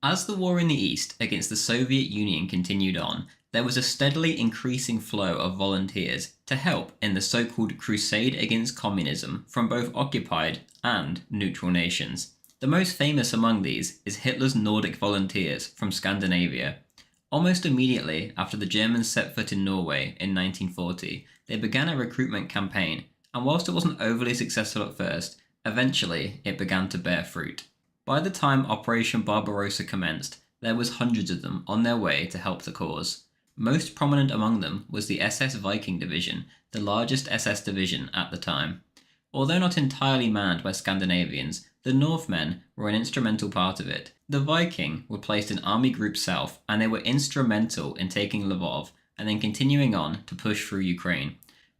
As the war in the East against the Soviet Union continued on, there was a steadily increasing flow of volunteers to help in the so-called crusade against communism from both occupied and neutral nations. The most famous among these is Hitler's Nordic volunteers from Scandinavia. Almost immediately after the Germans set foot in Norway in 1940, they began a recruitment campaign, and whilst it wasn't overly successful at first, eventually it began to bear fruit. By the time Operation Barbarossa commenced, there was hundreds of them on their way to help the cause. Most prominent among them was the SS Viking division, the largest SS division at the time. Although not entirely manned by Scandinavians, the Northmen were an instrumental part of it. The Viking were placed in Army Group South, and they were instrumental in taking Lvov and then continuing on to push through Ukraine.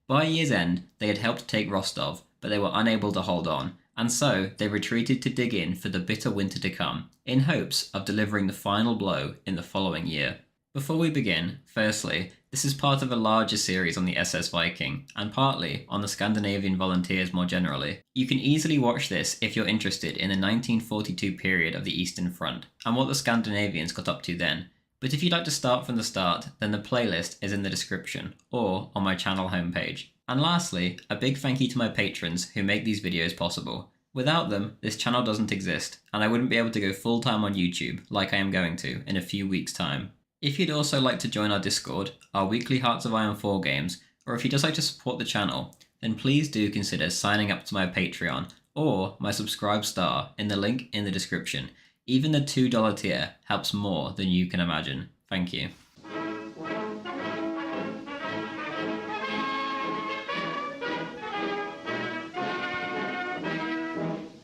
By year's end, they had helped take Rostov, but they were unable to hold on, and so they retreated to dig in for the bitter winter to come, in hopes of delivering the final blow in the following year. Before we begin, firstly, this is part of a larger series on the SS Viking, and partly on the Scandinavian volunteers more generally. You can easily watch this if you're interested in the 1942 period of the Eastern Front, and what the Scandinavians got up to then. But if you'd like to start from the start, then the playlist is in the description, or on my channel homepage. And lastly, a big thank you to my patrons who make these videos possible. Without them, this channel doesn't exist, and I wouldn't be able to go full time on YouTube like I am going to in a few weeks' time. If you'd also like to join our Discord, our weekly Hearts of Iron 4 games, or if you'd just like to support the channel, then please do consider signing up to my Patreon or my Subscribe Star in the link in the description. Even the $2 tier helps more than you can imagine. Thank you.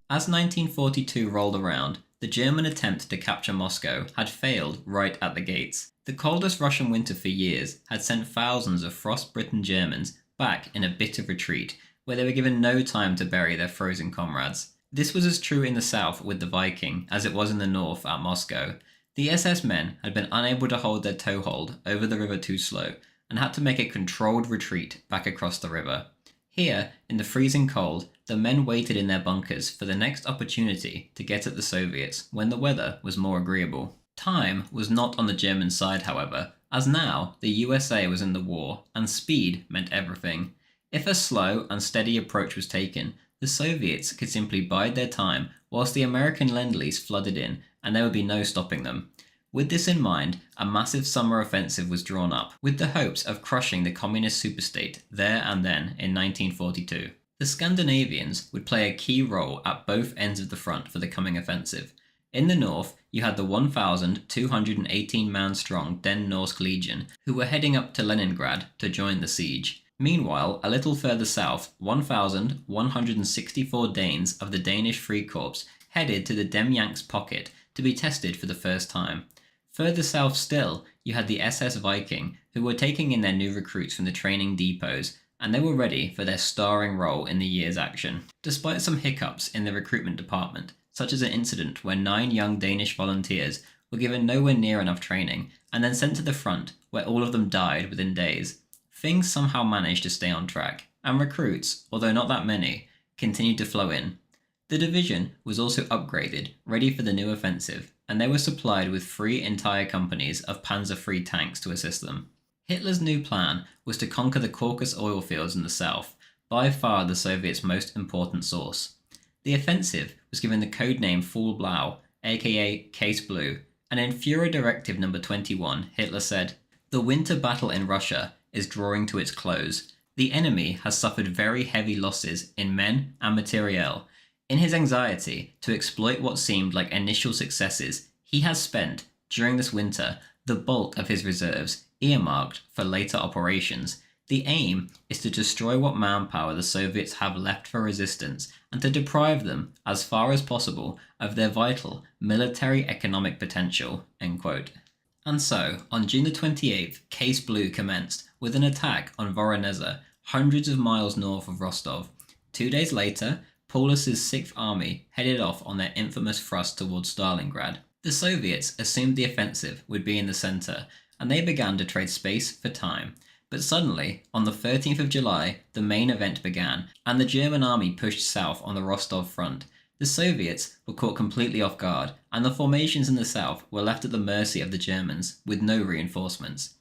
As 1942 rolled around, the German attempt to capture Moscow had failed right at the gates. The coldest Russian winter for years had sent thousands of frost-bitten Germans back in a bitter retreat, where they were given no time to bury their frozen comrades. This was as true in the south with the Viking as it was in the north at Moscow. The SS men had been unable to hold their toehold over the river too slow, and had to make a controlled retreat back across the river. Here, in the freezing cold, the men waited in their bunkers for the next opportunity to get at the Soviets when the weather was more agreeable. Time was not on the German side, however, as now the USA was in the war, and speed meant everything. If a slow and steady approach was taken, the Soviets could simply bide their time whilst the American Lend-Lease flooded in, and there would be no stopping them. With this in mind, a massive summer offensive was drawn up, with the hopes of crushing the communist superstate there and then in 1942. The Scandinavians would play a key role at both ends of the front for the coming offensive. In the north, you had the 1,218-man strong Den Norsk Legion, who were heading up to Leningrad to join the siege. Meanwhile, a little further south, 1,164 Danes of the Danish Free Corps headed to the Demyansk pocket to be tested for the first time. Further south still, you had the SS Viking, who were taking in their new recruits from the training depots, and they were ready for their starring role in the year's action. Despite some hiccups in the recruitment department, such as an incident where 9 young Danish volunteers were given nowhere near enough training and then sent to the front, where all of them died within days, things somehow managed to stay on track, and recruits, although not that many, continued to flow in. The division was also upgraded, ready for the new offensive, and they were supplied with 3 entire companies of Panzer III tanks to assist them. Hitler's new plan was to conquer the Caucasus oil fields in the south, by far the Soviets' most important source. The offensive was given the codename Fall Blau, aka Case Blue, and in Führer Directive No. 21, Hitler said, "The winter battle in Russia is drawing to its close. The enemy has suffered very heavy losses in men and materiel. In his anxiety to exploit what seemed like initial successes, he has spent, during this winter, the bulk of his reserves earmarked for later operations. The aim is to destroy what manpower the Soviets have left for resistance and to deprive them, as far as possible, of their vital military economic potential." End quote. And so, on June the 28th, Case Blue commenced with an attack on Voronezh, hundreds of miles north of Rostov. 2 days later, Paulus's 6th Army headed off on their infamous thrust towards Stalingrad. The Soviets assumed the offensive would be in the center, and they began to trade space for time. But suddenly, on the 13th of July, the main event began, and the German army pushed south on the Rostov front. The Soviets were caught completely off guard, and the formations in the south were left at the mercy of the Germans, with no reinforcements.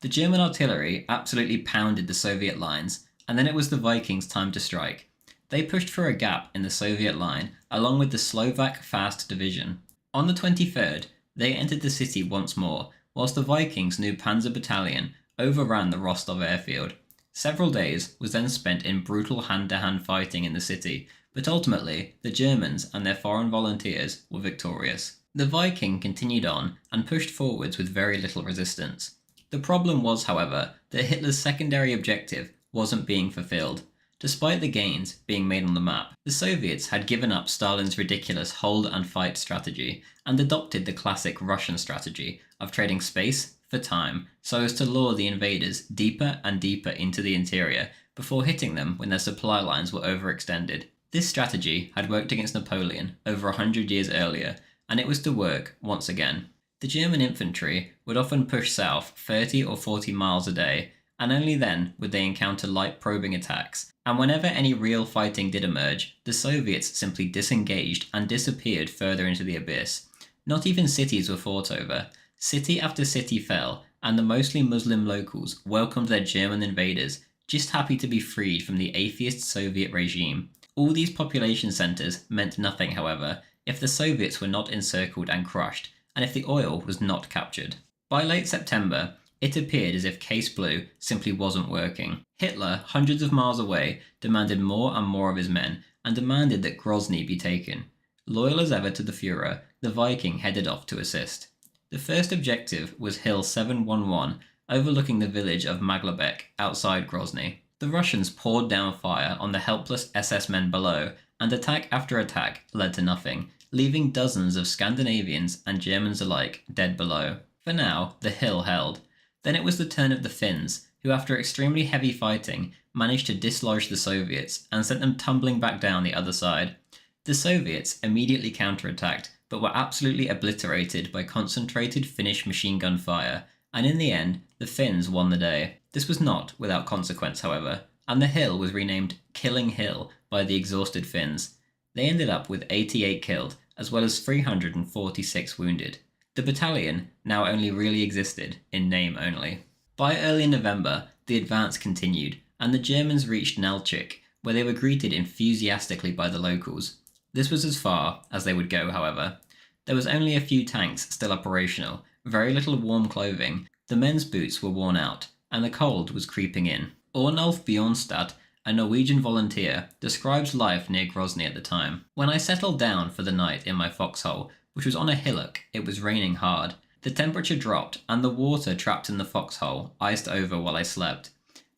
The German artillery absolutely pounded the Soviet lines, and then it was the Vikings' time to strike. They pushed through a gap in the Soviet line, along with the Slovak Fast Division. On the 23rd, they entered the city once more, whilst the Vikings' new Panzer Battalion overran the Rostov airfield. Several days was then spent in brutal hand-to-hand fighting in the city, but ultimately the Germans and their foreign volunteers were victorious. The Viking continued on and pushed forwards with very little resistance. The problem was, however, that Hitler's secondary objective wasn't being fulfilled. Despite the gains being made on the map, the Soviets had given up Stalin's ridiculous hold and fight strategy and adopted the classic Russian strategy of trading space for time so as to lure the invaders deeper and deeper into the interior before hitting them when their supply lines were overextended. This strategy had worked against Napoleon over 100 years earlier, and it was to work once again. The German infantry would often push south 30 or 40 miles a day, and only then would they encounter light probing attacks, and whenever any real fighting did emerge, the Soviets simply disengaged and disappeared further into the abyss. Not even cities were fought over. City after city fell, and the mostly Muslim locals welcomed their German invaders, just happy to be freed from the atheist Soviet regime. All these population centres meant nothing, however, if the Soviets were not encircled and crushed, and if the oil was not captured. By late September, it appeared as if Case Blue simply wasn't working. Hitler, hundreds of miles away, demanded more and more of his men, and demanded that Grozny be taken. Loyal as ever to the Führer, the Viking headed off to assist. The first objective was Hill 711, overlooking the village of Maglebek outside Grozny. The Russians poured down fire on the helpless SS men below, and attack after attack led to nothing, leaving dozens of Scandinavians and Germans alike dead below. For now, the hill held. Then it was the turn of the Finns, who after extremely heavy fighting managed to dislodge the Soviets and sent them tumbling back down the other side. The Soviets immediately counterattacked, but were absolutely obliterated by concentrated Finnish machine gun fire, and in the end, the Finns won the day. This was not without consequence, however, and the hill was renamed Killing Hill by the exhausted Finns. They ended up with 88 killed, as well as 346 wounded. The battalion now only really existed in name only. By early November, the advance continued, and the Germans reached Nalchik, where they were greeted enthusiastically by the locals. This was as far as they would go, however. There was only a few tanks still operational, very little warm clothing, the men's boots were worn out, and the cold was creeping in. Ornulf Bjornstad, a Norwegian volunteer, describes life near Grozny at the time. When I settled down for the night in my foxhole, which was on a hillock, it was raining hard. The temperature dropped, and the water trapped in the foxhole iced over while I slept.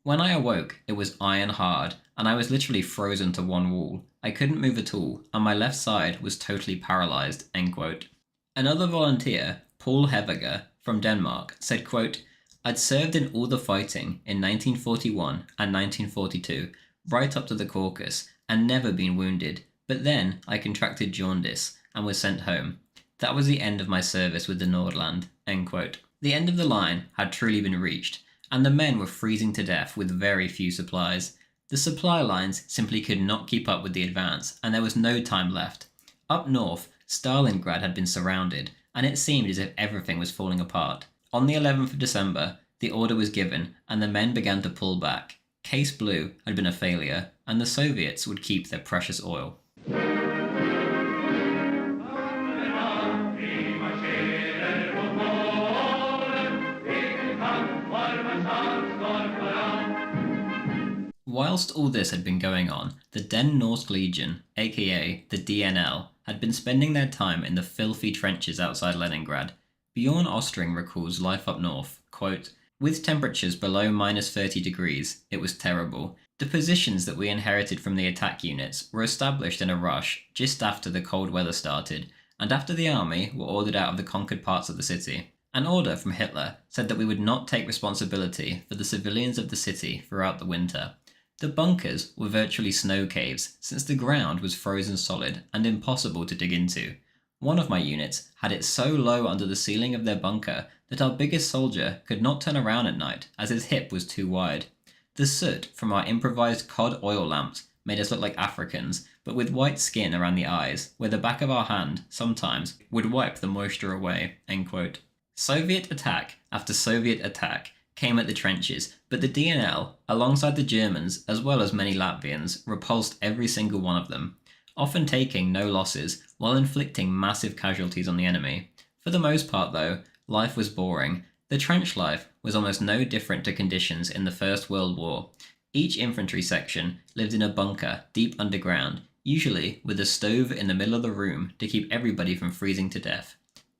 When I awoke, it was iron hard, and I was literally frozen to one wall. I couldn't move at all, and my left side was totally paralysed." End quote. Another volunteer, Paul Heviger, from Denmark, said, quote, "I'd served in all the fighting in 1941 and 1942, right up to the Caucasus, and never been wounded, but then I contracted jaundice and was sent home. That was the end of my service with the Nordland." End quote. The end of the line had truly been reached, and the men were freezing to death with very few supplies. The supply lines simply could not keep up with the advance, and there was no time left. Up north, Stalingrad had been surrounded, and it seemed as if everything was falling apart. On the 11th of December, the order was given, and the men began to pull back. Case Blue had been a failure, and the Soviets would keep their precious oil. Whilst all this had been going on, the Den Norsk Legion, aka the DNL, had been spending their time in the filthy trenches outside Leningrad. Bjorn Ostring recalls life up north, quote, "With temperatures below -30 degrees, it was terrible. The positions that we inherited from the attack units were established in a rush just after the cold weather started, and after the army were ordered out of the conquered parts of the city. An order from Hitler said that we would not take responsibility for the civilians of the city throughout the winter. The bunkers were virtually snow caves, since the ground was frozen solid and impossible to dig into. One of my units had it so low under the ceiling of their bunker that our biggest soldier could not turn around at night as his hip was too wide. The soot from our improvised cod oil lamps made us look like Africans, but with white skin around the eyes, where the back of our hand, sometimes, would wipe the moisture away." End quote. Soviet attack after Soviet attack came at the trenches, but the DNL, alongside the Germans as well as many Latvians, repulsed every single one of them, often taking no losses while inflicting massive casualties on the enemy. For the most part though, life was boring. The trench life was almost no different to conditions in the First World War. Each infantry section lived in a bunker deep underground, usually with a stove in the middle of the room to keep everybody from freezing to death.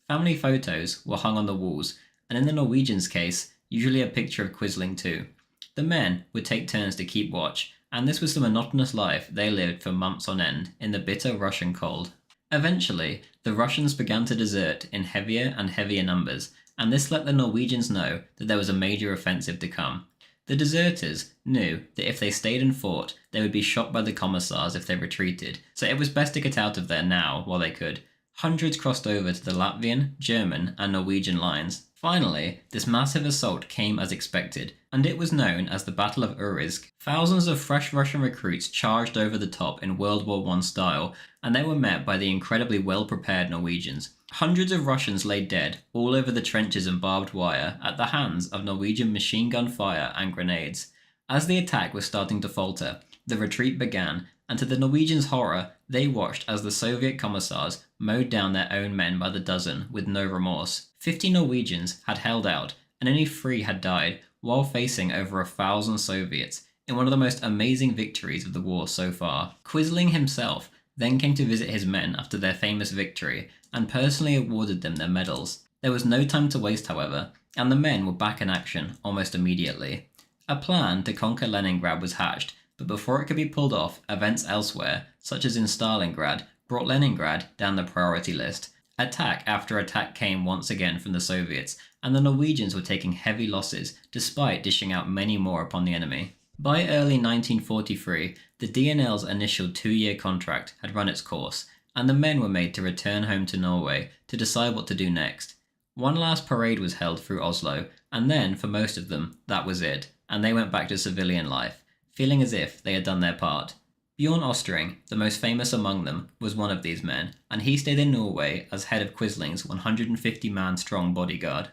Family photos were hung on the walls, and in the Norwegians' case, usually a picture of Quisling too. The men would take turns to keep watch, and this was the monotonous life they lived for months on end in the bitter Russian cold. Eventually, the Russians began to desert in heavier and heavier numbers, and this let the Norwegians know that there was a major offensive to come. The deserters knew that if they stayed and fought, they would be shot by the commissars if they retreated, so it was best to get out of there now while they could. Hundreds crossed over to the Latvian, German, and Norwegian lines. Finally, this massive assault came as expected, and it was known as the Battle of Urisk. Thousands of fresh Russian recruits charged over the top in World War I style, and they were met by the incredibly well-prepared Norwegians. Hundreds of Russians lay dead all over the trenches and barbed wire at the hands of Norwegian machine gun fire and grenades. As the attack was starting to falter, the retreat began, and to the Norwegians' horror, they watched as the Soviet commissars mowed down their own men by the dozen with no remorse. 50 Norwegians had held out, and only 3 had died, while facing over 1,000 Soviets, in one of the most amazing victories of the war so far. Quisling himself then came to visit his men after their famous victory, and personally awarded them their medals. There was no time to waste, however, and the men were back in action almost immediately. A plan to conquer Leningrad was hatched, but before it could be pulled off, events elsewhere, such as in Stalingrad, brought Leningrad down the priority list. Attack after attack came once again from the Soviets, and the Norwegians were taking heavy losses, despite dishing out many more upon the enemy. By early 1943, the DNL's initial 2-year contract had run its course, and the men were made to return home to Norway to decide what to do next. One last parade was held through Oslo, and then, for most of them, that was it, and they went back to civilian life, feeling as if they had done their part. Bjorn Ostring, the most famous among them, was one of these men, and he stayed in Norway as head of Quisling's 150-man strong bodyguard.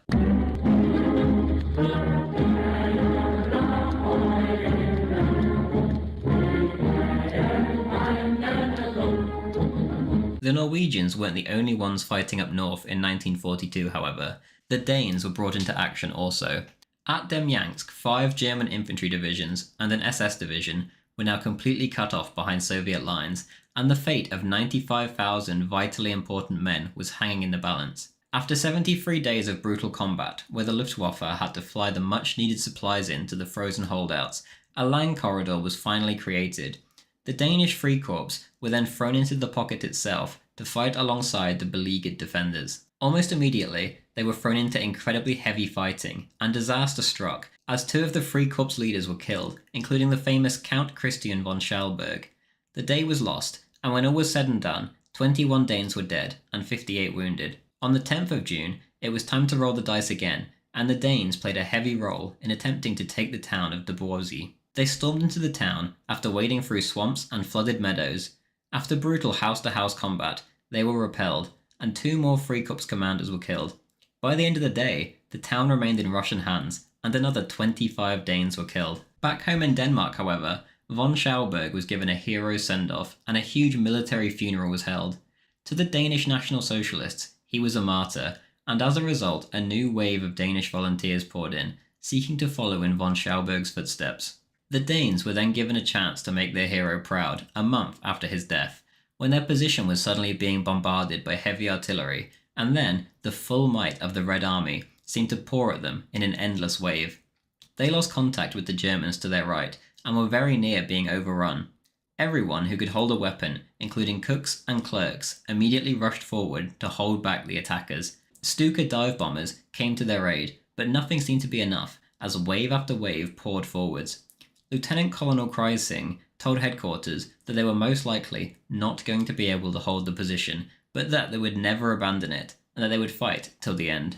The Norwegians weren't the only ones fighting up north in 1942, however. The Danes were brought into action also. At Demyansk, 5 German infantry divisions and an SS division were now completely cut off behind Soviet lines, and the fate of 95,000 vitally important men was hanging in the balance. After 73 days of brutal combat, where the Luftwaffe had to fly the much-needed supplies in to the frozen holdouts, a land corridor was finally created. The Danish Free Corps were then thrown into the pocket itself to fight alongside the beleaguered defenders. Almost immediately, they were thrown into incredibly heavy fighting, and disaster struck, as 2 of the Free Corps leaders were killed, including the famous Count Christian von Schallberg. The day was lost, and when all was said and done, 21 Danes were dead and 58 wounded. On the 10th of June, it was time to roll the dice again, and the Danes played a heavy role in attempting to take the town of Dubrovci. They stormed into the town after wading through swamps and flooded meadows. After brutal house-to-house combat, they were repelled, and 2 more Free Corps commanders were killed. By the end of the day, the town remained in Russian hands, and another 25 Danes were killed. Back home in Denmark, however, von Schallberg was given a hero's send-off, and a huge military funeral was held. To the Danish National Socialists, he was a martyr, and as a result, a new wave of Danish volunteers poured in, seeking to follow in von Schallberg's footsteps. The Danes were then given a chance to make their hero proud a month after his death, when their position was suddenly being bombarded by heavy artillery, and then the full might of the Red Army seemed to pour at them in an endless wave. They lost contact with the Germans to their right, and were very near being overrun. Everyone who could hold a weapon, including cooks and clerks, immediately rushed forward to hold back the attackers. Stuka dive bombers came to their aid, but nothing seemed to be enough, as wave after wave poured forwards. Lieutenant Colonel Kreising told headquarters that they were most likely not going to be able to hold the position, but that they would never abandon it, and that they would fight till the end.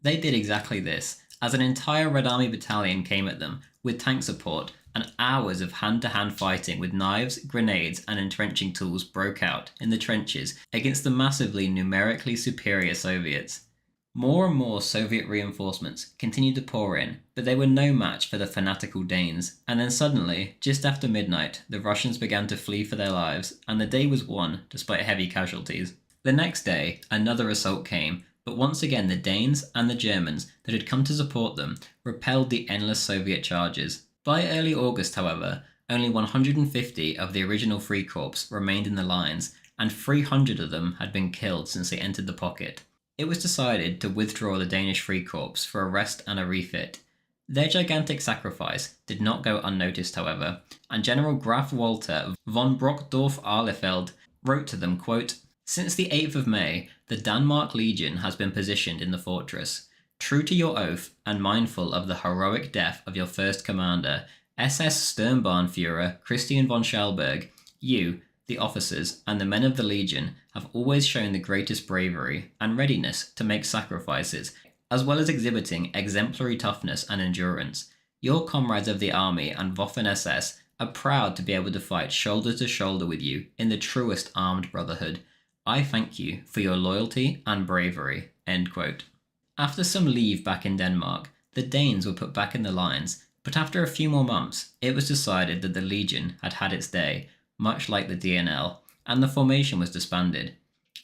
They did exactly this, as an entire Red Army battalion came at them, with tank support, and hours of hand-to-hand fighting with knives, grenades, and entrenching tools broke out in the trenches against the massively numerically superior Soviets. More and more Soviet reinforcements continued to pour in, but they were no match for the fanatical Danes, and then suddenly, just after midnight, the Russians began to flee for their lives, and the day was won despite heavy casualties. The next day, another assault came, but once again the Danes and the Germans that had come to support them repelled the endless Soviet charges. By early August, however, only 150 of the original Free Corps remained in the lines, and 300 of them had been killed since they entered the pocket. It was decided to withdraw the Danish Free Corps for a rest and a refit. Their gigantic sacrifice did not go unnoticed, however, and General Graf Walter von Brockdorff-Ahlefeldt wrote to them, quote, "Since the 8th of May, the Norsk Legion has been positioned in the fortress. True to your oath and mindful of the heroic death of your first commander, SS Sturmbannführer Christian von Schallberg, you, the officers, and the men of the Legion have always shown the greatest bravery and readiness to make sacrifices, as well as exhibiting exemplary toughness and endurance. Your comrades of the army and Waffen-SS are proud to be able to fight shoulder to shoulder with you in the truest armed brotherhood. I thank you for your loyalty and bravery." End quote. After some leave back in Denmark, the Danes were put back in the lines, but after a few more months, it was decided that the Legion had had its day, much like the DNL, and the formation was disbanded.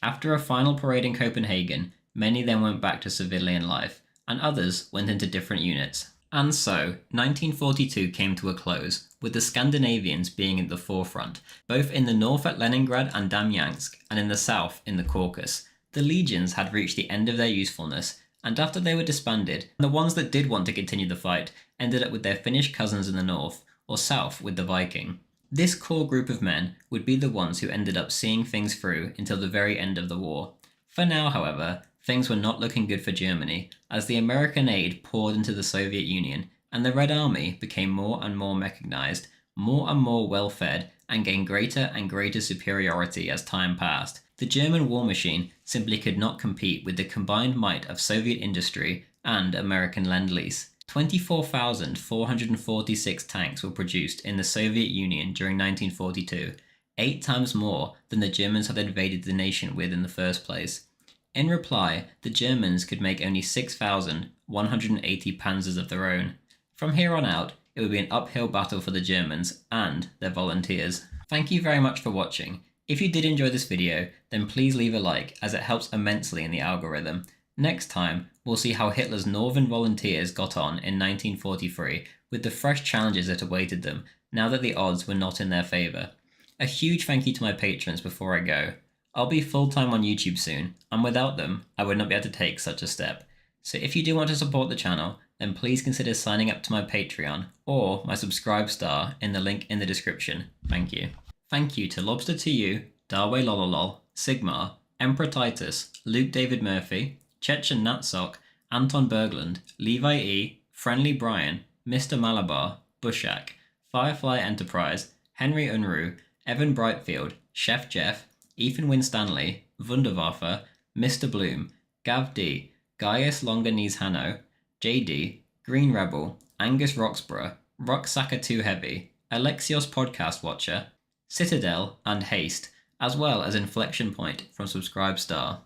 After a final parade in Copenhagen, many then went back to civilian life, and others went into different units. And so, 1942 came to a close, with the Scandinavians being at the forefront, both in the north at Leningrad and Damyansk, and in the south in the Caucasus. The legions had reached the end of their usefulness, and after they were disbanded, the ones that did want to continue the fight ended up with their Finnish cousins in the north, or south with the Viking. This core group of men would be the ones who ended up seeing things through until the very end of the war. For now, however, things were not looking good for Germany, as the American aid poured into the Soviet Union, and the Red Army became more and more mechanized, more and more well-fed, and gained greater and greater superiority as time passed. The German war machine simply could not compete with the combined might of Soviet industry and American Lend-Lease. 24,446 tanks were produced in the Soviet Union during 1942, 8 times more than the Germans had invaded the nation with in the first place. In reply, the Germans could make only 6,180 panzers of their own. From here on out, it would be an uphill battle for the Germans and their volunteers. Thank you very much for watching. If you did enjoy this video, then please leave a like, as it helps immensely in the algorithm. Next time, we'll see how Hitler's Northern volunteers got on in 1943 with the fresh challenges that awaited them now that the odds were not in their favour. A huge thank you to my patrons before I go. I'll be full-time on YouTube soon, and without them, I would not be able to take such a step. So if you do want to support the channel, then please consider signing up to my Patreon or my subscribe star in the link in the description. Thank you. Thank you to Lobster2U, Darway Lololol, Sigmar, Emperor Titus, Luke David Murphy, Chechen Natsok, Anton Bergland, Levi E, Friendly Brian, Mr. Malabar, Bushak, Firefly Enterprise, Henry Unruh, Evan Brightfield, Chef Jeff, Ethan Winstanley, Wunderwaffe, Mr. Bloom, Gav D, Gaius Longanese Hanno, JD, Green Rebel, Angus Roxburgh, Rucksacker Too Heavy, Alexios Podcast Watcher, Citadel and Haste, as well as Inflection Point from Subscribe Star.